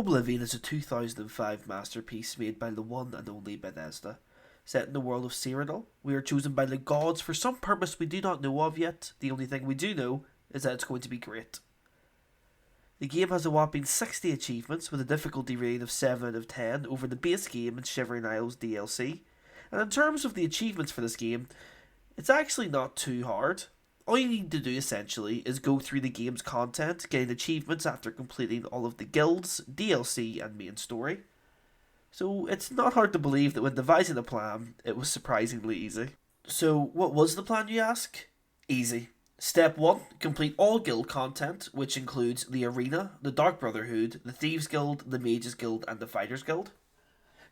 Oblivion is a 2005 masterpiece made by the one and only Bethesda. Set in the world of Cyrodiil, we are chosen by the gods for some purpose we do not know of yet. The only thing we do know is that it's going to be great. The game has a whopping 60 achievements with a difficulty rating of 7 out of 10 over the base game and Shivering Isles DLC. And in terms of the achievements for this game, it's actually not too hard. All you need to do essentially is go through the game's content, getting achievements after completing all of the guilds, DLC and main story. So it's not hard to believe that when devising a plan, it was surprisingly easy. So what was the plan, you ask? Easy. Step 1, complete all guild content, which includes the Arena, the Dark Brotherhood, the Thieves Guild, the Mages Guild and the Fighters Guild.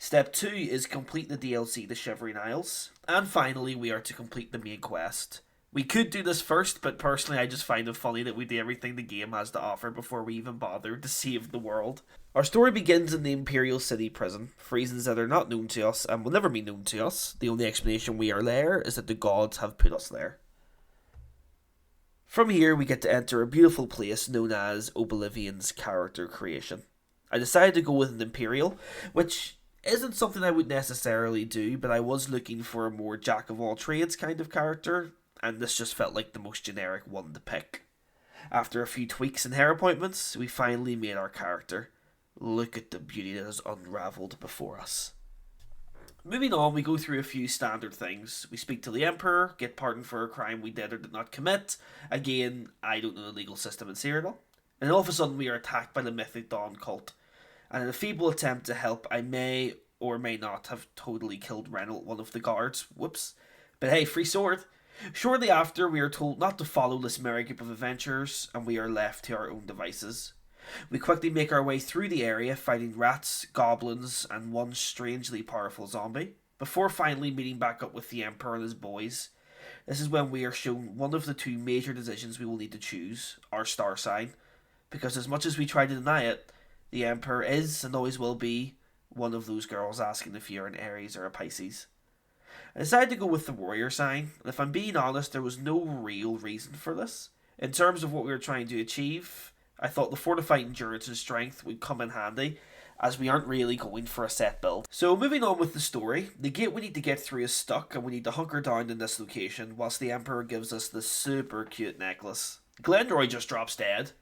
Step 2 is complete the DLC, the Shivering Isles. And finally, we are to complete the main quest. We could do this first, but personally I just find it funny that we do everything the game has to offer before we even bother to save the world. Our story begins in the Imperial City prison, for reasons that are not known to us and will never be known to us. The only explanation we are there is that the gods have put us there. From here we get to enter a beautiful place known as Oblivion's character creation. I decided to go with an Imperial, which isn't something I would necessarily do, but I was looking for a more jack-of-all-trades kind of character, and this just felt like the most generic one to pick. After a few tweaks and hair appointments, we finally made our character. Look at the beauty that has unravelled before us. Moving on, we go through a few standard things. We speak to the Emperor, get pardoned for a crime we did or did not commit. Again, I don't know the legal system in Cyrodiil. And all of a sudden we are attacked by the Mythic Dawn cult. And in a feeble attempt to help, I may or may not have totally killed Reynoldt, one of the guards. Whoops. But hey, free sword. Shortly after, we are told not to follow this merry group of adventurers, and we are left to our own devices. We quickly make our way through the area, fighting rats, goblins, and one strangely powerful zombie, before finally meeting back up with the Emperor and his boys. This is when we are shown one of the two major decisions we will need to choose, our star sign, because as much as we try to deny it, the Emperor is, and always will be, one of those girls asking if you're an Aries or a Pisces. I decided to go with the warrior sign, and if I'm being honest, there was no real reason for this. In terms of what we were trying to achieve, I thought the fortified endurance and strength would come in handy, as we aren't really going for a set build. So moving on with the story, the gate we need to get through is stuck, and we need to hunker down in this location, whilst the Emperor gives us this super cute necklace. Glendroy just drops dead.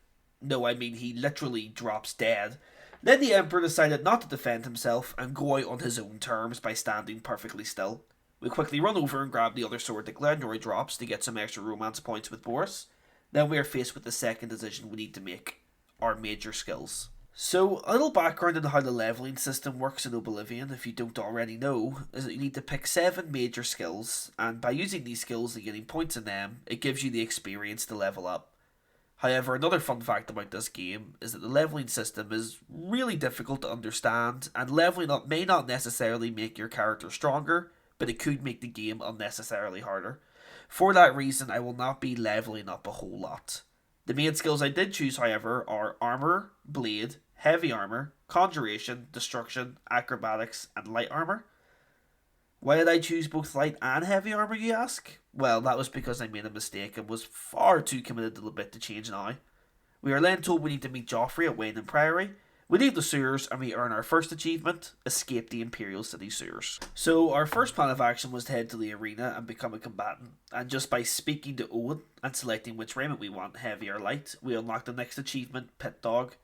No, I mean he literally drops dead. Then the Emperor decided not to defend himself and go out on his own terms by standing perfectly still. We quickly run over and grab the other sword that Glendroy drops to get some extra romance points with Boris. Then we are faced with the second decision we need to make, our major skills. So, a little background on how the leveling system works in Oblivion, if you don't already know, is that you need to pick 7 major skills, and by using these skills and getting points in them, it gives you the experience to level up. However, another fun fact about this game is that the leveling system is really difficult to understand, and leveling up may not necessarily make your character stronger, but it could make the game unnecessarily harder. For that reason, I will not be leveling up a whole lot. The main skills I did choose, however, are Armour, Blade, Heavy Armour, Conjuration, Destruction, Acrobatics, and Light Armour. Why did I choose both Light and Heavy Armour, you ask? Well, that was because I made a mistake and was far too committed to the bit to change now. We are then told we need to meet Joffrey at Wayne and Priory. We leave the sewers and we earn our first achievement, escape the Imperial City sewers. So our first plan of action was to head to the arena and become a combatant, and just by speaking to Owen and selecting which raiment we want, heavy or light, we unlock the next achievement, Pit Dog.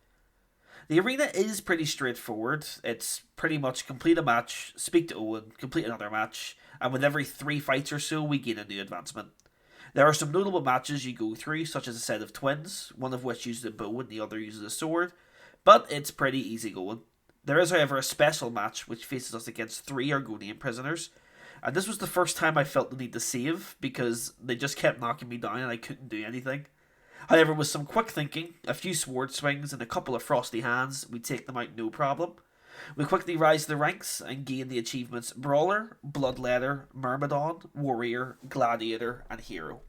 The arena is pretty straightforward. It's pretty much complete a match, speak to Owen, complete another match, and with every 3 fights or so we gain a new advancement. There are some notable matches you go through, such as a set of twins, one of which uses a bow and the other uses a sword, but it's pretty easy going. There is, however, a special match which faces us against 3 Argonian prisoners, and this was the first time I felt the need to save because they just kept knocking me down and I couldn't do anything. However, with some quick thinking, a few sword swings and a couple of frosty hands, we take them out no problem. We quickly rise the ranks and gain the achievements Brawler, Bloodletter, Myrmidon, Warrior, Gladiator, and Hero.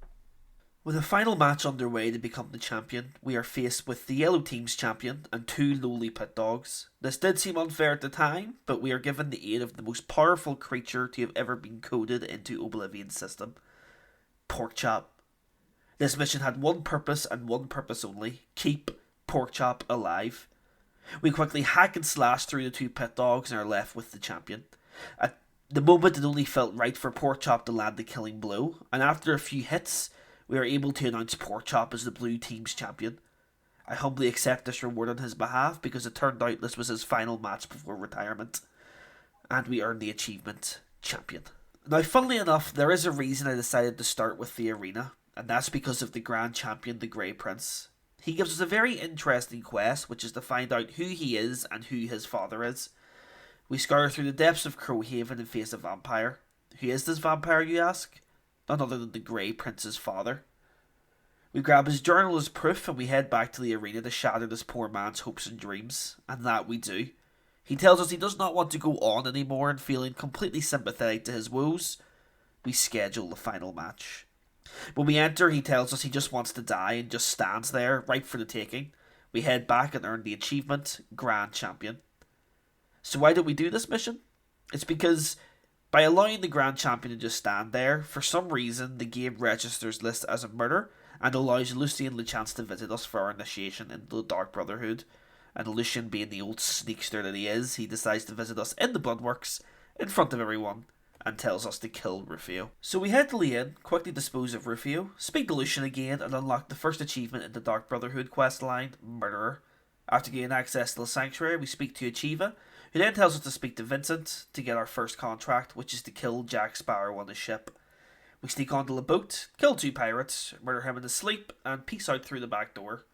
With a final match underway to become the champion, we are faced with the Yellow Team's champion and 2 lowly pit dogs. This did seem unfair at the time, but we are given the aid of the most powerful creature to have ever been coded into Oblivion's system. Porkchop. This mission had one purpose and one purpose only: keep Porkchop alive. We quickly hack and slash through the two pit dogs and are left with the champion. At the moment, it only felt right for Porkchop to land the killing blow, and after a few hits, we are able to announce Porkchop as the blue team's champion. I humbly accept this reward on his behalf because it turned out this was his final match before retirement, and we earned the achievement champion. Now, funnily enough, there is a reason I decided to start with the arena, and that's because of the Grand Champion, the Grey Prince. He gives us a very interesting quest, which is to find out who he is and who his father is. We scour through the depths of Crowhaven and face a vampire. Who is this vampire, you ask? None other than the Grey Prince's father. We grab his journal as proof and we head back to the arena to shatter this poor man's hopes and dreams, and that we do. He tells us he does not want to go on anymore, and feeling completely sympathetic to his woes, we schedule the final match. When we enter, he tells us he just wants to die and just stands there, ripe for the taking. We head back and earn the achievement, Grand Champion. So why did we do this mission? It's because by allowing the Grand Champion to just stand there, for some reason the game registers this as a murder and allows Lucian the chance to visit us for our initiation into the Dark Brotherhood. And Lucian, being the old sneakster that he is, he decides to visit us in the Bloodworks, in front of everyone, and tells us to kill Rufio. So we head to Lien, quickly dispose of Rufio, speak to Lucian again, and unlock the first achievement in the Dark Brotherhood questline, Murderer. After gaining access to the Sanctuary, we speak to Achieva, who then tells us to speak to Vincent to get our first contract, which is to kill Jack Sparrow on his ship. We sneak onto the boat, kill 2 pirates, murder him in his sleep, and peace out through the back door.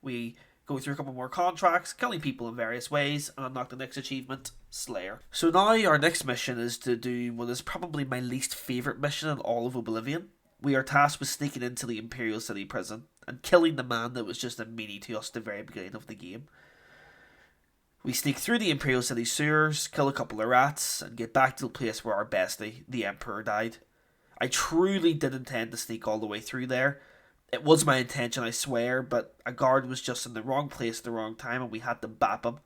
We go through a couple more contracts, killing people in various ways, and unlock the next achievement, Slayer. So now our next mission is to do what is probably my least favourite mission in all of Oblivion. We are tasked with sneaking into the Imperial City prison and killing the man that was just a meanie to us at the very beginning of the game. We sneak through the Imperial City sewers, kill a couple of rats, and get back to the place where our bestie, the Emperor, died. I truly did intend to sneak all the way through there. It was my intention, I swear, but a guard was just in the wrong place at the wrong time and we had to bap him.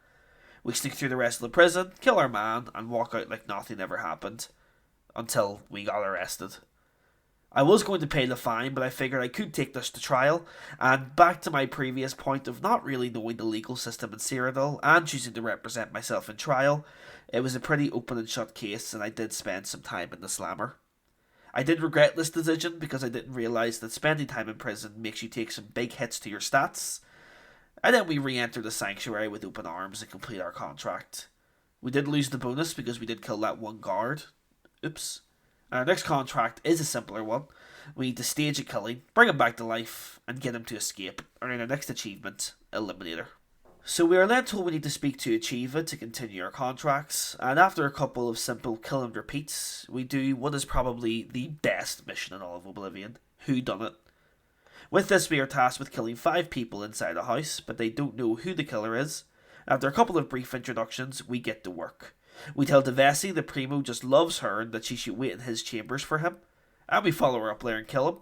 We sneak through the rest of the prison, kill our man, and walk out like nothing ever happened. Until we got arrested. I was going to pay the fine, but I figured I could take this to trial, and back to my previous point of not really knowing the legal system in Cyrodiil and choosing to represent myself in trial, it was a pretty open and shut case and I did spend some time in the slammer. I did regret this decision because I didn't realise that spending time in prison makes you take some big hits to your stats. And then we re-enter the Sanctuary with open arms and complete our contract. We did lose the bonus because we did kill that one guard. Oops. And our next contract is a simpler one. We need to stage a killing, bring him back to life, and get him to escape, earning our next achievement, Eliminator. So we are then told we need to speak to Achieva to continue our contracts, and after a couple of simple kill and repeats, we do what is probably the best mission in all of Oblivion, Who Done It. With this we are tasked with killing 5 people inside a house, but they don't know who the killer is. After a couple of brief introductions, we get to work. We tell Devesi that Primo just loves her and that she should wait in his chambers for him, and we follow her up there and kill him.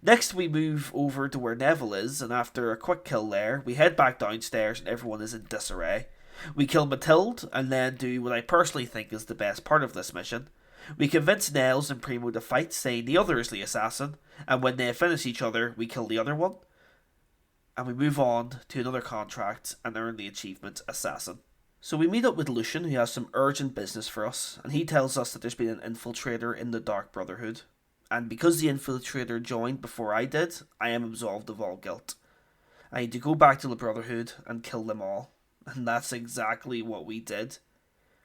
Next we move over to where Neville is, and after a quick kill there, we head back downstairs and everyone is in disarray. We kill Mathilde, and then do what I personally think is the best part of this mission. We convince Nels and Primo to fight, saying the other is the assassin, and when they finish each other, we kill the other one. And we move on to another contract and earn the achievement Assassin. So we meet up with Lucian, who has some urgent business for us, and he tells us that there's been an infiltrator in the Dark Brotherhood. And because the infiltrator joined before I did, I am absolved of all guilt. I need to go back to the Brotherhood and kill them all. And that's exactly what we did.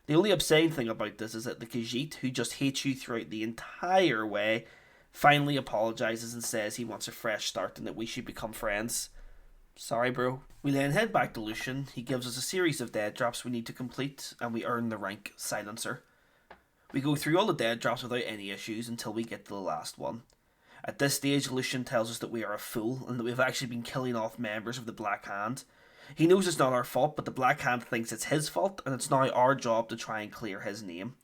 The only upsetting thing about this is that the Khajiit, who just hates you throughout the entire way, finally apologises and says he wants a fresh start and that we should become friends. Sorry, bro. We then head back to Lucian. He gives us a series of dead drops we need to complete, and we earn the rank Silencer. We go through all the dead drops without any issues until we get to the last one. At this stage, Lucian tells us that we are a fool and that we've actually been killing off members of the Black Hand. He knows it's not our fault, but the Black Hand thinks it's his fault, and it's now our job to try and clear his name.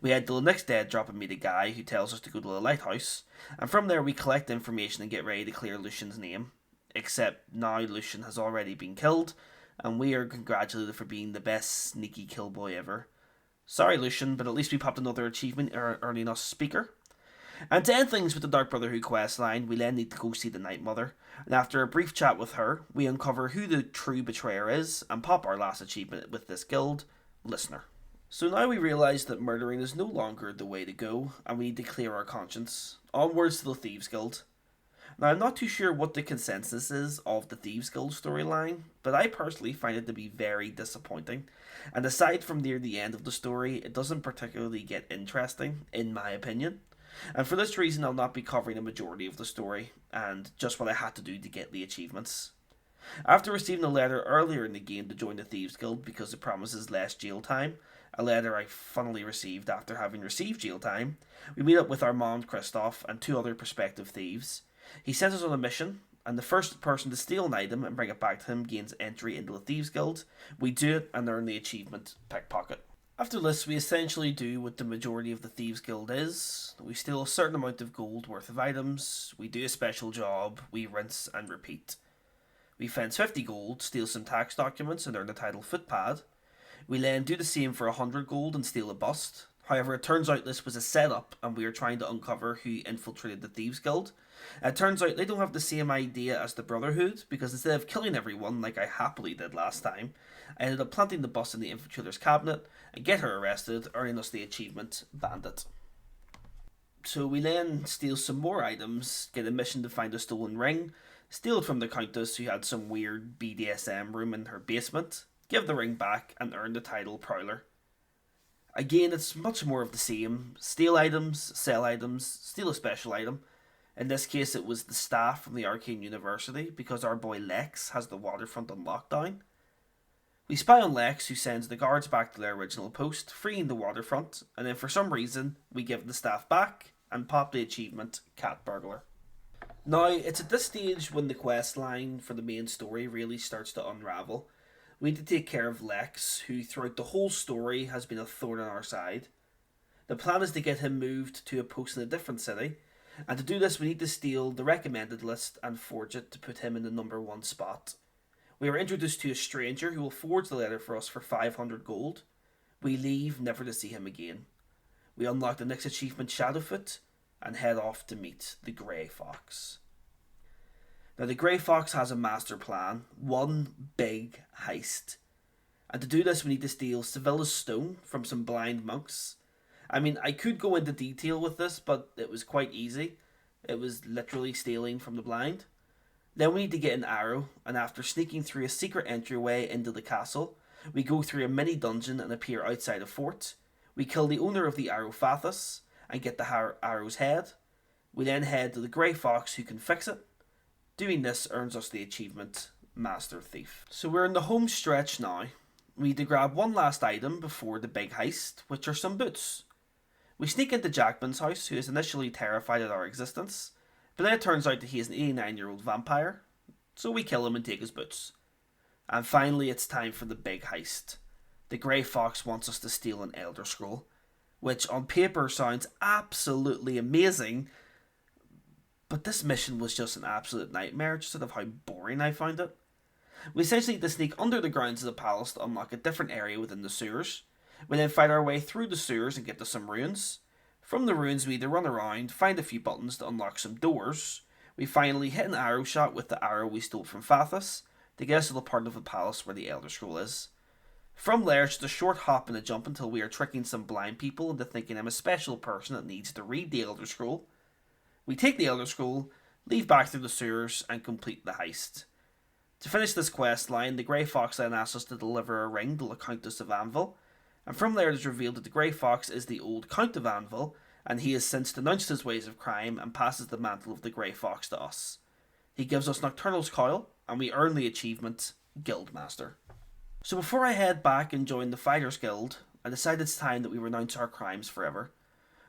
We head to the next dead drop and meet a guy who tells us to go to the lighthouse, and from there we collect information and get ready to clear Lucian's name. Except now Lucian has already been killed, and we are congratulated for being the best sneaky killboy ever. Sorry, Lucian, but at least we popped another achievement earning us Speaker. And to end things with the Dark Brotherhood questline, we then need to go see the Night Mother, and after a brief chat with her, we uncover who the true betrayer is and pop our last achievement with this guild, Listener. So now we realise that murdering is no longer the way to go, and we need to clear our conscience. Onwards to the Thieves Guild. Now, I'm not too sure what the consensus is of the Thieves Guild storyline, but I personally find it to be very disappointing. And aside from near the end of the story, it doesn't particularly get interesting, in my opinion. And for this reason, I'll not be covering a majority of the story, and just what I had to do to get the achievements. After receiving a letter earlier in the game to join the Thieves Guild because it promises less jail time, a letter I funnily received after having received jail time, we meet up with Armand Christophe and 2 other prospective thieves. He sends us on a mission, and the first person to steal an item and bring it back to him gains entry into the Thieves Guild. We do it and earn the achievement Pickpocket. After this, we essentially do what the majority of the Thieves Guild is. We steal a certain amount of gold worth of items, we do a special job, we rinse and repeat. We fence 50 gold, steal some tax documents and earn the title Footpad. We then do the same for 100 gold and steal a bust. However, it turns out this was a setup and we are trying to uncover who infiltrated the Thieves Guild. It turns out they don't have the same idea as the Brotherhood, because instead of killing everyone like I happily did last time, I ended up planting the bust in the infiltrator's cabinet and get her arrested, earning us the achievement Bandit. So we then steal some more items, get a mission to find a stolen ring, steal it from the Countess who had some weird BDSM room in her basement, give the ring back and earn the title Prowler. Again, it's much more of the same. Steal items, sell items, steal a special item. In this case, it was the staff from the Arcane University, because our boy Lex has the waterfront on lockdown. We spy on Lex, who sends the guards back to their original post, freeing the waterfront, and then for some reason, we give the staff back and pop the achievement Cat Burglar. Now, it's at this stage when the quest line for the main story really starts to unravel. We need to take care of Lex, who throughout the whole story has been a thorn on our side. The plan is to get him moved to a post in a different city, and to do this we need to steal the recommended list and forge it to put him in the number 1 spot. We are introduced to a stranger who will forge the letter for us for 500 gold. We leave, never to see him again. We unlock the next achievement Shadowfoot, and head off to meet the Grey Fox. Now, the Grey Fox has a master plan, one big heist. And to do this, we need to steal Sevilla's stone from some blind monks. I mean, I could go into detail with this, but it was quite easy. It was literally stealing from the blind. Then we need to get an arrow, and after sneaking through a secret entryway into the castle, we go through a mini dungeon and appear outside a fort. We kill the owner of the arrow, Fathus, and get the arrow's head. We then head to the Grey Fox, who can fix it. Doing this earns us the achievement Master Thief. So we're in the home stretch now. We need to grab one last item before the big heist, which are some boots. We sneak into Jackman's house, who is initially terrified at our existence, but then it turns out that he is an 89-year-old vampire, so we kill him and take his boots. And finally, it's time for the big heist. The Grey Fox wants us to steal an Elder Scroll, which on paper sounds absolutely amazing, but this mission was just an absolute nightmare, just sort of how boring I found it. We essentially need to sneak under the grounds of the palace to unlock a different area within the sewers. We then fight our way through the sewers and get to some ruins. From the ruins we either run around, find a few buttons to unlock some doors. We finally hit an arrow shot with the arrow we stole from Fathus to get us to the part of the palace where the Elder Scroll is. From there, it's just a short hop and a jump until we are tricking some blind people into thinking I'm a special person that needs to read the Elder Scroll. We take the Elder Scroll, leave back through the sewers, and complete the heist. To finish this quest line, the Grey Fox then asks us to deliver a ring to the Countess of Anvil, and from there it is revealed that the Grey Fox is the old Count of Anvil, and he has since denounced his ways of crime and passes the mantle of the Grey Fox to us. He gives us Nocturnal's Coil, and we earn the achievement Guildmaster. So before I head back and join the Fighters Guild, I decide it's time that we renounce our crimes forever.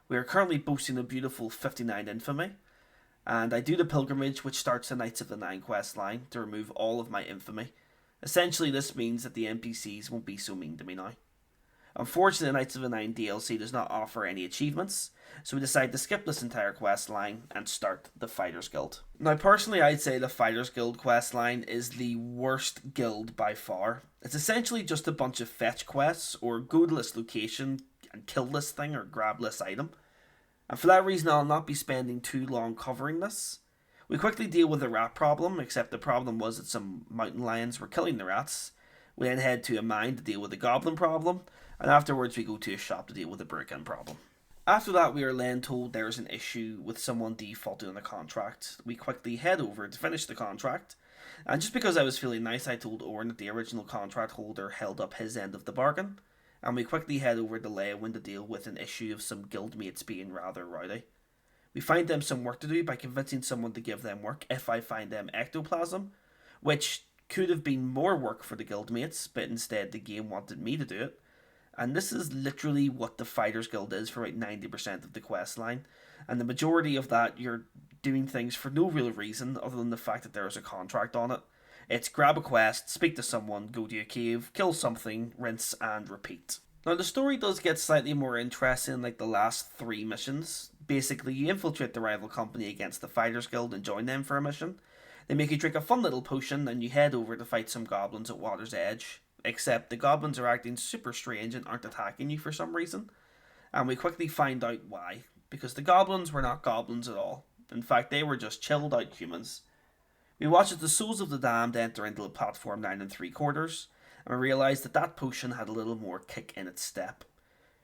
We are currently boasting a beautiful 59 infamy, and I do the pilgrimage which starts the Knights of the Nine quest line to remove all of my infamy. Essentially this means that the NPCs won't be so mean to me now. Unfortunately, the Knights of the Nine DLC does not offer any achievements, so we decide to skip this entire quest line and start the Fighters Guild. Now personally I'd say the Fighters Guild quest line is the worst guild by far. It's essentially just a bunch of fetch quests or go to this location and kill this thing or grab this item. And for that reason, I'll not be spending too long covering this. We quickly deal with the rat problem, except the problem was that some mountain lions were killing the rats. We then head to a mine to deal with the goblin problem, and afterwards we go to a shop to deal with the break-in problem. After that, we are then told there's an issue with someone defaulting on a contract. We quickly head over to finish the contract, and just because I was feeling nice, I told Oren that the original contract holder held up his end of the bargain, and we quickly head over to Leywin to deal with an issue of some guildmates being rather rowdy. We find them some work to do by convincing someone to give them work if I find them ectoplasm, which could have been more work for the guildmates, but instead the game wanted me to do it. And this is literally what the Fighters Guild is for about 90% of the quest line. And the majority of that, you're doing things for no real reason other than the fact that there is a contract on it. It's grab a quest, speak to someone, go to a cave, kill something, rinse and repeat. Now the story does get slightly more interesting like the last 3 missions. Basically, you infiltrate the rival company against the Fighters Guild and join them for a mission. They make you drink a fun little potion and you head over to fight some goblins at Water's Edge. Except the goblins are acting super strange and aren't attacking you for some reason. And we quickly find out why. Because the goblins were not goblins at all. In fact, they were just chilled out humans. We watch as the souls of the damned enter into the platform 9 3/4, and we realise that that potion had a little more kick in its step.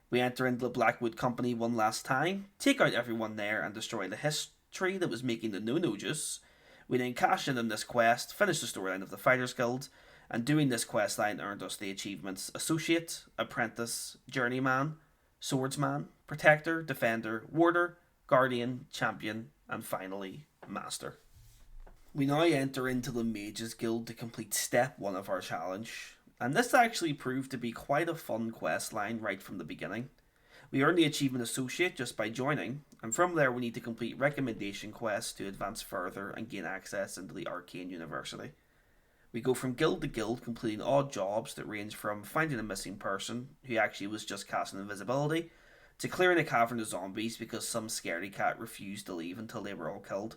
We enter into the Blackwood Company one last time, take out everyone there and destroy the history that was making the no-no juice. We then cash in on this quest, finish the storyline of the Fighters Guild, and doing this questline earned us the achievements Associate, Apprentice, Journeyman, Swordsman, Protector, Defender, Warder, Guardian, Champion, and finally, Master. We now enter into the Mages Guild to complete step 1 of our challenge, and this actually proved to be quite a fun questline right from the beginning. We earn the achievement Associate just by joining, and from there we need to complete recommendation quests to advance further and gain access into the Arcane University. We go from guild to guild completing odd jobs that range from finding a missing person, who actually was just casting invisibility, to clearing a cavern of zombies because some scaredy cat refused to leave until they were all killed.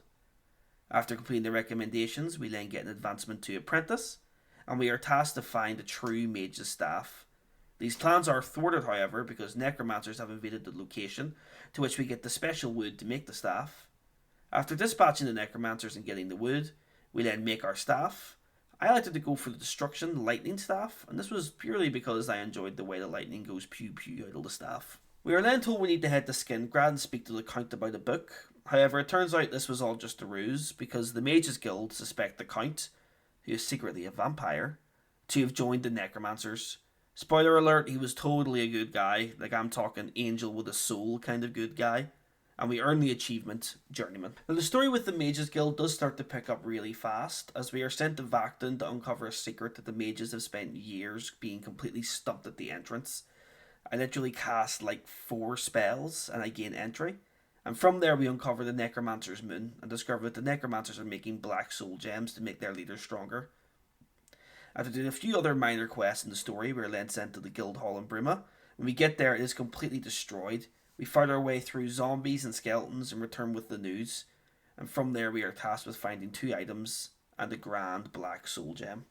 After completing the recommendations, we then get an advancement to Apprentice, and we are tasked to find a true mage's staff. These plans are thwarted, however, because necromancers have invaded the location, to which we get the special wood to make the staff. After dispatching the necromancers and getting the wood, we then make our staff. I elected to go for the destruction lightning staff, and this was purely because I enjoyed the way the lightning goes pew pew out of the staff. We are then told we need to head to Skingrad and speak to the Count about a book. However, it turns out this was all just a ruse, because the Mages Guild suspect the Count, who is secretly a vampire, to have joined the Necromancers. Spoiler alert, he was totally a good guy, like I'm talking angel with a soul kind of good guy. And we earn the achievement, Journeyman. Now the story with the Mages Guild does start to pick up really fast, as we are sent to Vakton to uncover a secret that the mages have spent years being completely stumped at the entrance. I literally cast like 4 spells and I gain entry. And from there we uncover the Necromancer's moon and discover that the Necromancers are making black soul gems to make their leaders stronger. After doing a few other minor quests in the story, we are then sent to the Guild Hall in Bruma. When we get there, it is completely destroyed. We fight our way through zombies and skeletons and return with the news. And from there we are tasked with finding 2 items and a grand black soul gem.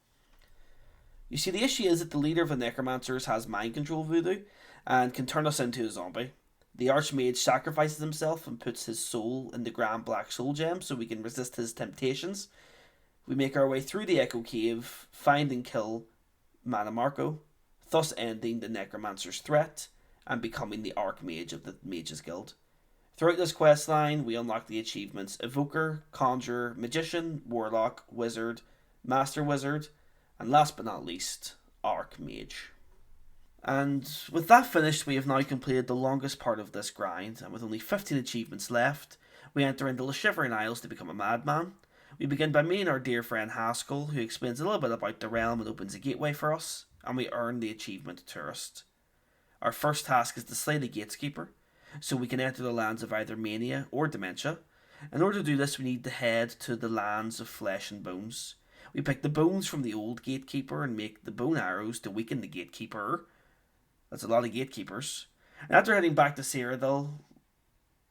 You see, the issue is that the leader of the Necromancers has mind control voodoo and can turn us into a zombie. The Archmage sacrifices himself and puts his soul in the grand black soul gem so we can resist his temptations. We make our way through the Echo Cave, find and kill Mana Marco, thus ending the Necromancer's threat and becoming the Archmage of the Mages Guild. Throughout this questline, we unlock the achievements Evoker, Conjurer, Magician, Warlock, Wizard, Master Wizard, and last but not least, Archmage. And with that finished, we have now completed the longest part of this grind, and with only 15 achievements left, we enter into the Shivering Isles to become a madman. We begin by meeting our dear friend Haskell, who explains a little bit about the realm and opens a gateway for us, and we earn the achievement Tourist. Our first task is to slay the Gateskeeper, so we can enter the lands of either Mania or Dementia. In order to do this, we need to head to the lands of Flesh and Bones. We pick the bones from the old Gatekeeper and make the bone arrows to weaken the Gatekeeper. That's a lot of Gatekeepers. And after heading back to Cyrodiil,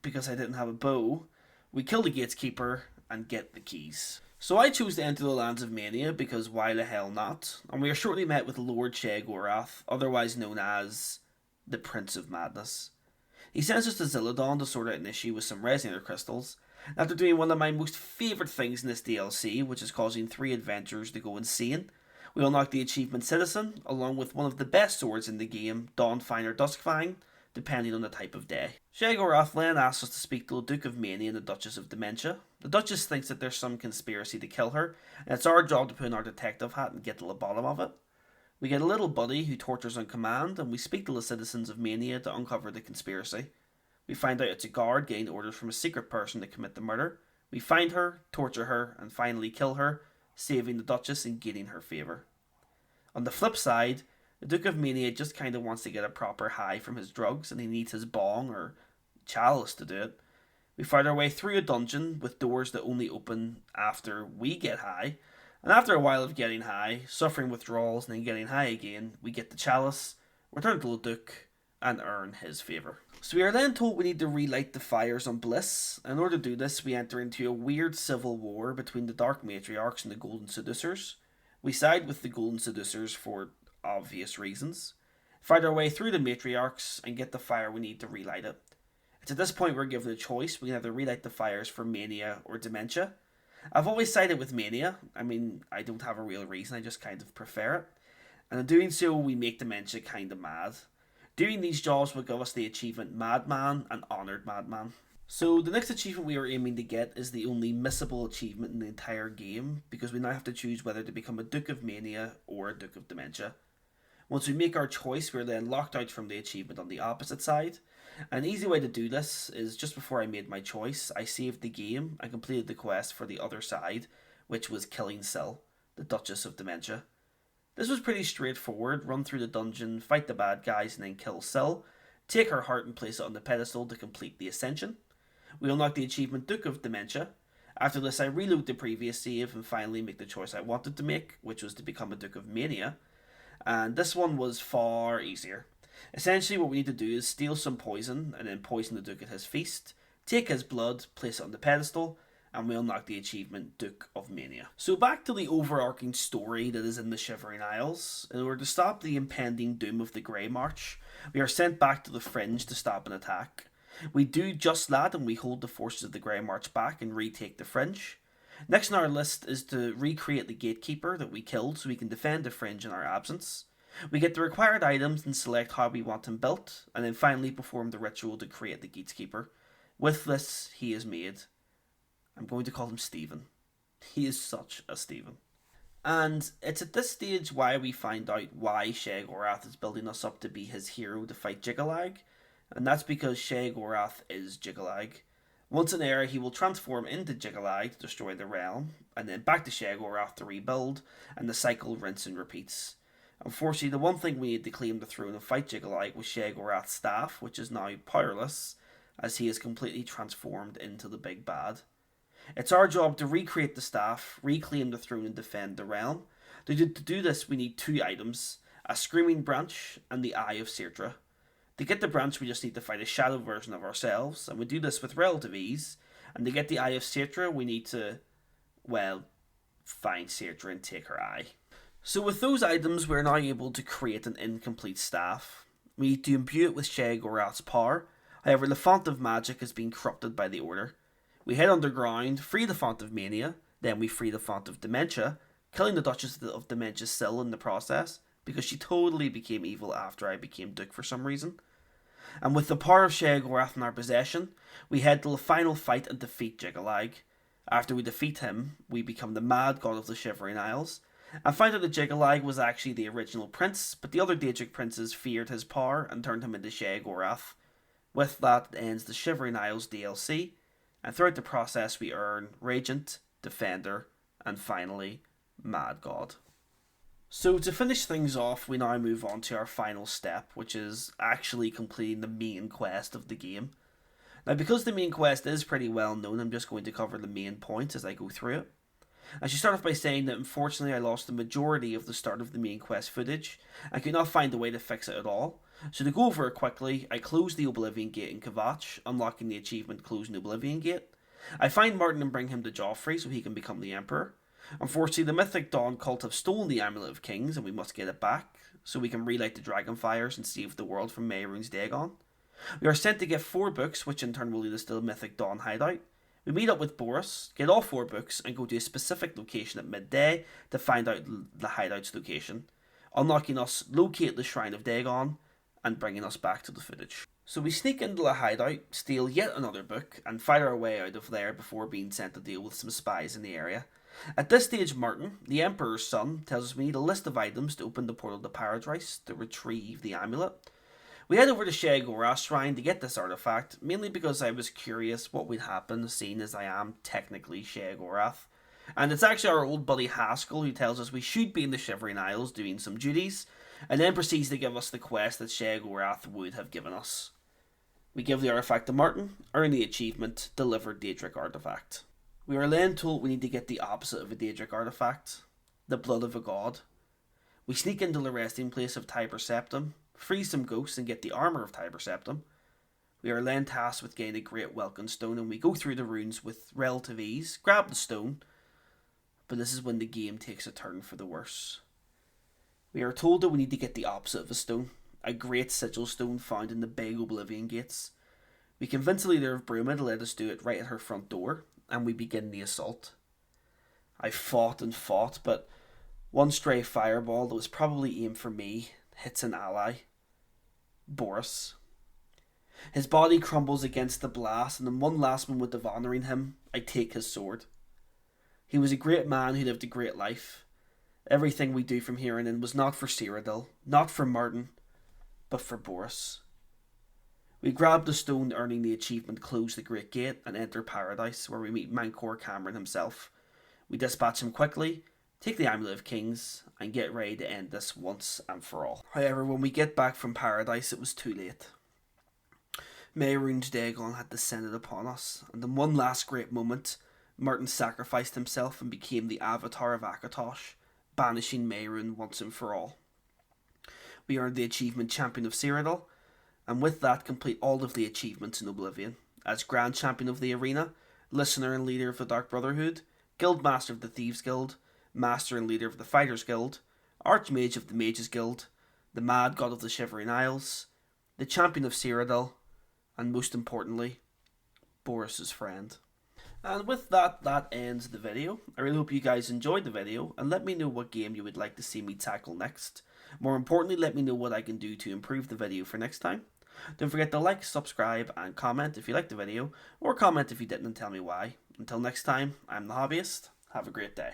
because I didn't have a bow, we kill the Gatekeeper and get the keys. So I chose to enter the lands of Mania because why the hell not? And we are shortly met with Lord Sheogorath, otherwise known as the Prince of Madness. He sends us to Zilladon to sort out an issue with some resonator crystals. After doing one of my most favourite things in this DLC, which is causing 3 adventurers to go insane, we unlock the achievement Citizen, along with one of the best swords in the game, Dawnfang or Duskfang, depending on the type of day. Sheogorath then asks us to speak to the Duke of Mania and the Duchess of Dementia. The Duchess thinks that there's some conspiracy to kill her, and it's our job to put on our detective hat and get to the bottom of it. We get a little buddy who tortures on command, and we speak to the citizens of Mania to uncover the conspiracy. We find out it's a guard getting orders from a secret person to commit the murder. We find her, torture her, and finally kill her, saving the Duchess and gaining her favour. On the flip side, the Duke of Mania just kind of wants to get a proper high from his drugs, and he needs his bong or chalice to do it. We fight our way through a dungeon with doors that only open after we get high, and after a while of getting high, suffering withdrawals, and then getting high again, we get the chalice, return to the Duke, and earn his favour. So we are then told we need to relight the fires on Bliss. In order to do this, we enter into a weird civil war between the Dark Matriarchs and the Golden Seducers. We side with the Golden Seducers for obvious reasons, fight our way through the Matriarchs, and get the fire we need to relight it. It's at this point we're given a choice. We can either relight the fires for Mania or Dementia. I've always sided with Mania. I don't have a real reason, I just kind of prefer it. And in doing so, we make Dementia kind of mad. Doing these jobs will give us the achievement Madman and Honoured Madman. So the next achievement we are aiming to get is the only missable achievement in the entire game, because we now have to choose whether to become a Duke of Mania or a Duke of Dementia. Once we make our choice, we're then locked out from the achievement on the opposite side. An easy way to do this is just before I made my choice, I saved the game and completed the quest for the other side, which was killing Syl, the Duchess of Dementia. This was pretty straightforward: run through the dungeon, fight the bad guys, and then kill Syl, take her heart and place it on the pedestal to complete the ascension. We unlock the achievement Duke of Dementia. After this, I reload the previous save and finally make the choice I wanted to make, which was to become a Duke of Mania. And this one was far easier. Essentially, what we need to do is steal some poison and then poison the Duke at his feast, take his blood, place it on the pedestal, and we unlock the achievement Duke of Mania. So back to the overarching story that is in the Shivering Isles. In order to stop the impending doom of the Grey March, we are sent back to the Fringe to stop an attack. We do just that, and we hold the forces of the Grey March back and retake the Fringe. Next on our list is to recreate the Gatekeeper that we killed so we can defend the Fringe in our absence. We get the required items and select how we want him built, and then finally perform the ritual to create the Gatekeeper. With this, he is made. I'm going to call him Stephen. He is such a Stephen. And it's at this stage why we find out why Sheogorath is building us up to be his hero to fight Jiggalag, and that's because Sheogorath is Jiggalag. Once in Air, he will transform into Jiggalag to destroy the realm, and then back to Sheogorath to rebuild, and the cycle rinse and repeats. Unfortunately, the one thing we need to claim the throne and fight Jiggalag was Sheogorath's staff, which is now powerless, as he is completely transformed into the big bad. It's our job to recreate the staff, reclaim the throne, and defend the realm. To do this, we need 2 items: a Screaming Branch and the Eye of Saetra. To get the branch, we just need to fight a shadow version of ourselves, and we do this with relative ease. And to get the Eye of Saetra, we need to, find Saetra and take her eye. So with those items, we're now able to create an incomplete staff. We need to imbue it with Sheogorath's power. However, the Font of Magic has been corrupted by the Order. We head underground, free the Font of Mania, then we free the Font of Dementia, killing the Duchess of Dementia Syl in the process, because she totally became evil after I became Duke for some reason. And with the power of Sheogorath in our possession, we head to the final fight and defeat Jiggalag. After we defeat him, we become the Mad God of the Shivering Isles, and find out that Jiggalag was actually the original prince, but the other Daedric princes feared his power and turned him into Sheogorath. With that ends the Shivering Isles DLC, and throughout the process we earn Regent, Defender, and finally, Mad God. So to finish things off, we now move on to our final step, which is actually completing the main quest of the game. Now, because the main quest is pretty well known, I'm just going to cover the main points as I go through it. I should start off by saying that unfortunately I lost the majority of the start of the main quest footage. I could not find a way to fix it at all. So to go over it quickly, I closed the Oblivion Gate in Kvatch, unlocking the achievement Closing Oblivion Gate. I find Martin and bring him to Joffrey so he can become the Emperor. Unfortunately, the Mythic Dawn cult have stolen the Amulet of Kings and we must get it back, so we can relight the dragon fires and save the world from Mehrunes Dagon. We are sent to get 4 books, which in turn will lead us to the mythic Dawn hideout. We meet up with Boris, get all 4 books, and go to a specific location at midday to find out the hideout's location, unlocking us locate the Shrine of Dagon, and bringing us back to the footage. So we sneak into the hideout, steal yet another book, and fight our way out of there before being sent to deal with some spies in the area. At this stage, Martin, the Emperor's son, tells us we need a list of items to open the portal to Paradise to retrieve the amulet. We head over to Sheogorath's shrine to get this artifact, mainly because I was curious what would happen, seeing as I am technically Sheogorath. And it's actually our old buddy Haskell who tells us we should be in the Shivering Isles doing some duties, and then proceeds to give us the quest that Sheogorath would have given us. We give the artifact to Martin, earn the achievement, deliver Daedric artifact. We are then told we need to get the opposite of a Daedric artifact, the blood of a god. We sneak into the resting place of Tiber Septim, free some ghosts and get the armour of Tiber Septim. We are then tasked with getting a Great Welkin Stone, and we go through the runes with relative ease, grab the stone, but this is when the game takes a turn for the worse. We are told that we need to get the opposite of a stone, a great sigil stone found in the big Oblivion gates. We convince the leader of Bruma to let us do it right at her front door, and we begin the assault. I fought and fought, but one stray fireball that was probably aimed for me hits an ally, Boris. His body crumbles against the blast, and in one last moment of honouring him, I take his sword. He was a great man who lived a great life. Everything we do from here on in was not for Cyrodiil, not for Martin, but for Boris. We grab the stone, earning the achievement Close the Great Gate, and enter Paradise, where we meet Mancor Cameron himself. We dispatch him quickly, take the Amulet of Kings, and get ready to end this once and for all. However, when we get back from Paradise, it was too late. Mehrunes Dagon had descended upon us, and in one last great moment, Martin sacrificed himself and became the avatar of Akatosh, banishing Mehrunes once and for all. We earned the achievement Champion of Cyrodiil, and with that complete all of the achievements in Oblivion, as Grand Champion of the Arena, Listener and Leader of the Dark Brotherhood, Guild Master of the Thieves Guild, Master and Leader of the Fighters Guild, Archmage of the Mages Guild, the Mad God of the Shivering Isles, the Champion of Cyrodiil, and most importantly, Boris's friend. And with that, that ends the video. I really hope you guys enjoyed the video, and let me know what game you would like to see me tackle next. More importantly, let me know what I can do to improve the video for next time. Don't forget to like, subscribe, and comment if you liked the video, or comment if you didn't and tell me why. Until next time, I'm the Hobbyist. Have a great day.